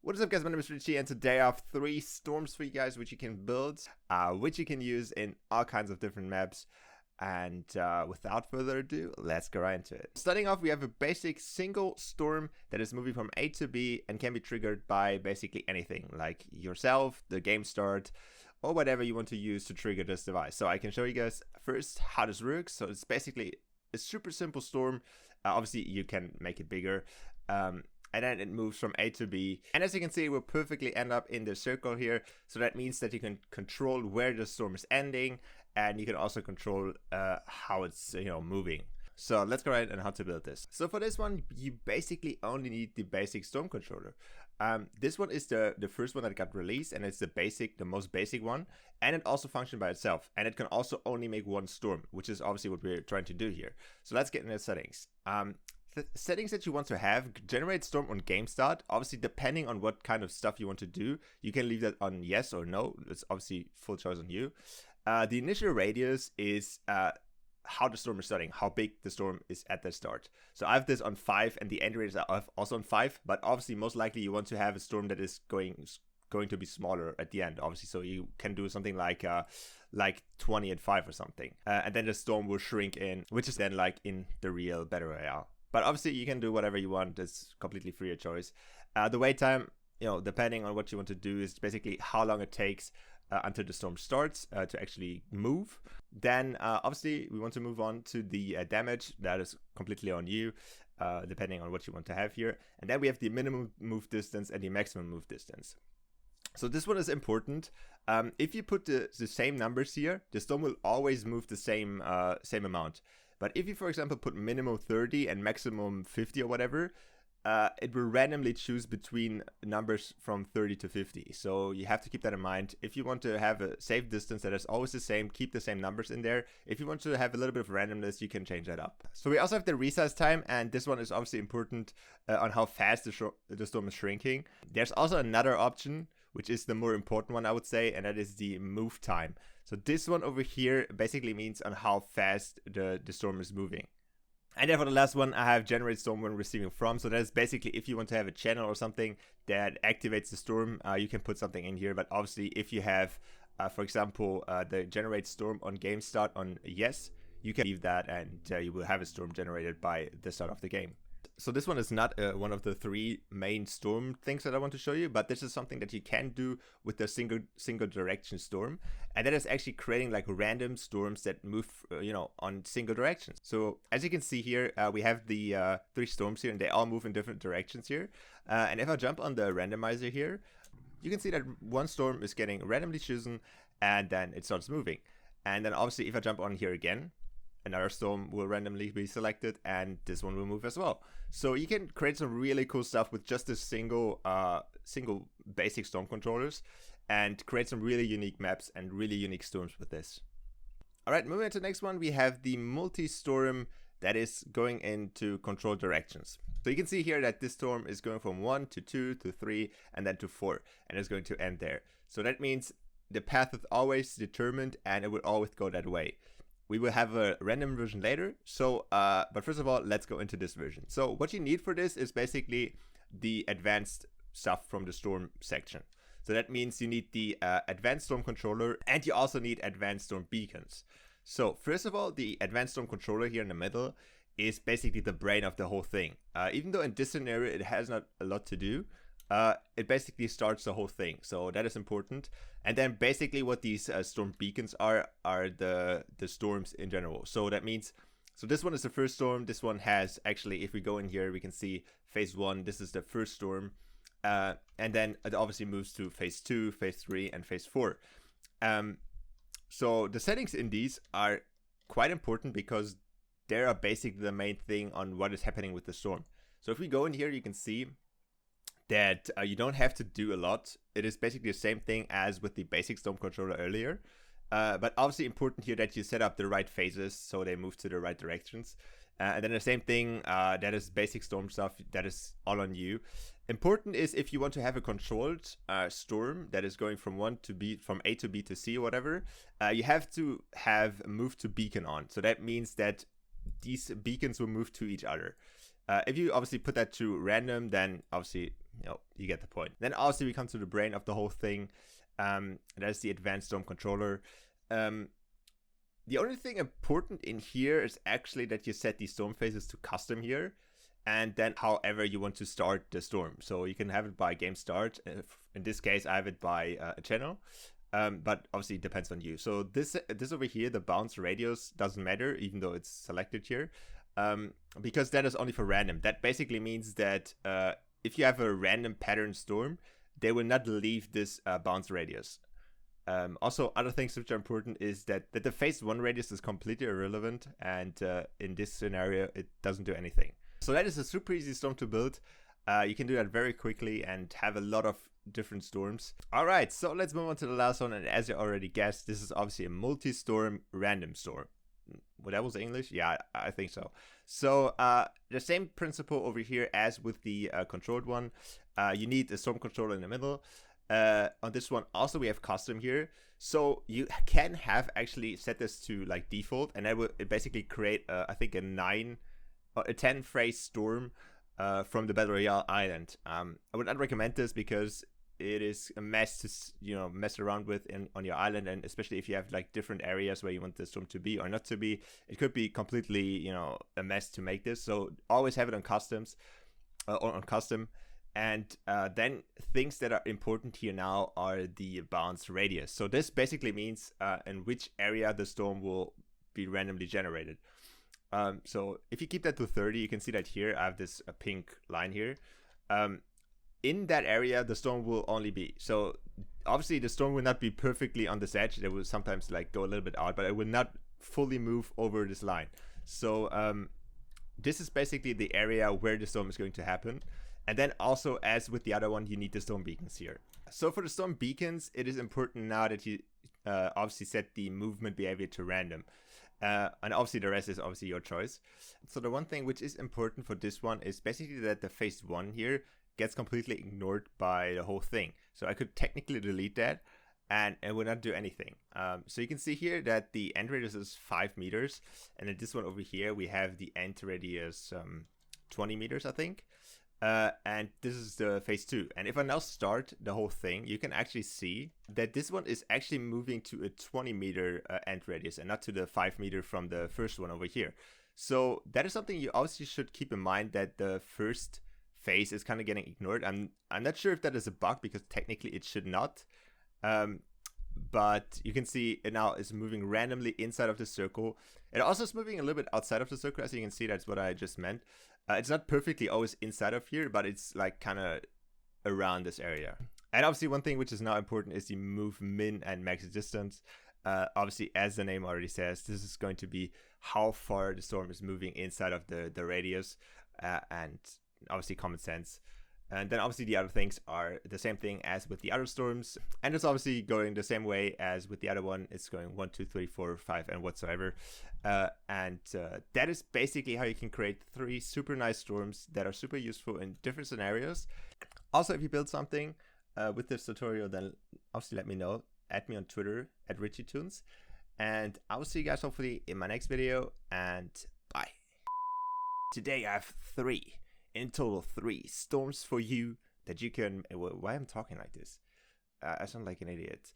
What is up, guys? My name is Richie, and today I have 3 storms for you guys which you can build, which you can use in all kinds of different maps. And without further ado, let's go right into it. Starting off, we have a basic single storm that is moving from A to B and can be triggered by basically anything, like yourself, the game start, or whatever you want to use to trigger this device. So I can show you guys first how this works. So it's basically a super simple storm. Obviously, you can make it bigger. And then it moves from A to B. And as you can see, it will perfectly end up in the circle here. So that means that you can control where the storm is ending, and you can also control how it's moving. So let's go right on how to build this. So for this one, you basically only need the basic storm controller. This one is the first one that got released, and it's the most basic one. And it also functions by itself. And it can also only make one storm, which is obviously what we're trying to do here. So let's get into the settings. The settings that you want to have: generate storm on game start. Obviously, depending on what kind of stuff you want to do, you can leave that on yes or no. It's obviously full choice on you. The initial radius is how the storm is starting, how big the storm is at the start. So I have this on 5, and the end radius are also on 5. But obviously, most likely you want to have a storm that is going to be smaller at the end, obviously. So you can do something like 20 and 5 or something, and then the storm will shrink in, which is then like in the real battle royale. But obviously, you can do whatever you want. It's completely free of choice. The wait time, depending on what you want to do, is basically how long it takes until the storm starts to actually move. Then, obviously, we want to move on to the damage. That is completely on you, depending on what you want to have here. And then we have the minimum move distance and the maximum move distance. So this one is important. If you put the same numbers here, the storm will always move the same amount. But if you, for example, put minimum 30 and maximum 50 or whatever, it will randomly choose between numbers from 30 to 50. So you have to keep that in mind. If you want to have a safe distance that is always the same, keep the same numbers in there. If you want to have a little bit of randomness, you can change that up. So we also have the resize time, and this one is obviously important on how fast the storm is shrinking. There's also another option, which is the more important one, I would say, and that is the move time. So this one over here basically means on how fast the storm is moving. And then for the last one, I have generate storm when receiving from. So that is basically if you want to have a channel or something that activates the storm, you can put something in here. But obviously, if you have, for example, the generate storm on game start on yes, you can leave that, and you will have a storm generated by the start of the game. So this one is not one of the 3 main storm things that I want to show you, but this is something that you can do with the single direction storm, and that is actually creating like random storms that move on single directions. So as you can see here, we have the 3 storms here, and they all move in different directions here. And if I jump on the randomizer here, you can see that one storm is getting randomly chosen, and then it starts moving. And then obviously if I jump on here again, another storm will randomly be selected, and this one will move as well. So you can create some really cool stuff with just a single basic storm controllers, and create some really unique maps and really unique storms with this. All right, moving on to the next one, we have the multi-storm that is going into control directions. So you can see here that this storm is going from 1 to 2 to 3 and then to 4, and it's going to end there. So that means the path is always determined, and it will always go that way. We will have a random version later. So, but first of all, let's go into this version. So what you need for this is basically the advanced stuff from the storm section. So that means you need the advanced storm controller, and you also need advanced storm beacons. So first of all, the advanced storm controller here in the middle is basically the brain of the whole thing. Even though in this scenario, it has not a lot to do, it basically starts the whole thing. So that is important. And then basically what these storm beacons are the storms in general. So that means, so this one is the first storm. This one has actually, if we go in here, we can see phase 1. This is the first storm. And then it obviously moves to phase 2, phase 3, and phase 4. So the settings in these are quite important because they are basically the main thing on what is happening with the storm. So if we go in here, you can see that you don't have to do a lot. It is basically the same thing as with the basic storm controller earlier. But obviously important here that you set up the right phases so they move to the right directions. And then the same thing, that is basic storm stuff, that is all on you. Important is if you want to have a controlled storm that is going from A to B to C or whatever, you have to have move to beacon on. So that means that these beacons will move to each other. If you obviously put that to random, then obviously, you get the point. Then obviously we come to the brain of the whole thing. That's the advanced storm controller. The only thing important in here is actually that you set these storm phases to custom here, and then however you want to start the storm. So you can have it by game start. In this case, I have it by a channel, but obviously it depends on you. So this over here, the bounce radius doesn't matter, even though it's selected here, because that is only for random. That basically means that if you have a random pattern storm, they will not leave this bounce radius. Also, other things which are important is that the phase 1 radius is completely irrelevant, and in this scenario, it doesn't do anything. So that is a super easy storm to build. You can do that very quickly and have a lot of different storms. Alright, so let's move on to the last one, and as you already guessed, this is obviously a multi-storm random storm. Well, that was English? Yeah, I think so. So the same principle over here as with the controlled one. You need a storm controller in the middle. On this one also we have custom here, so you can have actually set this to like default, and that will basically create I think a 10 phase storm from the Battle Royale island. I would not recommend this because it is a mess to mess around with on your island, and especially if you have like different areas where you want the storm to be or not to be, it could be completely a mess to make this. So always have it on customs or on custom. And then things that are important here now are the bounce radius. So this basically means in which area the storm will be randomly generated. So if you keep that to 30, you can see that here I have this pink line here. In that area, the storm will only be. So obviously the storm will not be perfectly on this edge. It will sometimes like go a little bit out, but it will not fully move over this line. So this is basically the area where the storm is going to happen. And then also, as with the other one, you need the storm beacons here. So for the storm beacons, it is important now that you obviously set the movement behavior to random. And obviously the rest is obviously your choice. So the one thing which is important for this one is basically that the phase 1 here gets completely ignored by the whole thing. So I could technically delete that and it would not do anything. So you can see here that the end radius is 5 meters. And in this one over here, we have the end radius 20 meters, I think. And this is the phase 2. And if I now start the whole thing, you can actually see that this one is actually moving to a 20 meter end radius and not to the 5 meter from the first one over here. So that is something you obviously should keep in mind, that the first phase is kind of getting ignored. I'm not sure if that is a bug, because technically it should not. But you can see it now is moving randomly inside of the circle. It also is moving a little bit outside of the circle, as you can see. That's what I just meant. It's not perfectly always inside of here, but it's like kind of around this area. And obviously one thing which is now important is the move min and max distance. Obviously, as the name already says, this is going to be how far the storm is moving inside of the radius, and obviously common sense. And then obviously the other things are the same thing as with the other storms. And it's obviously going the same way as with the other one. It's going 1, 2, 3, 4, 5, and whatsoever. And that is basically how you can create 3 super nice storms that are super useful in different scenarios. Also, if you build something with this tutorial, then obviously let me know. Add me on Twitter at RichieTunes. And I will see you guys hopefully in my next video. And bye. Today I have 3. In total, 3 storms for you that you can. Why am I talking like this? I sound like an idiot.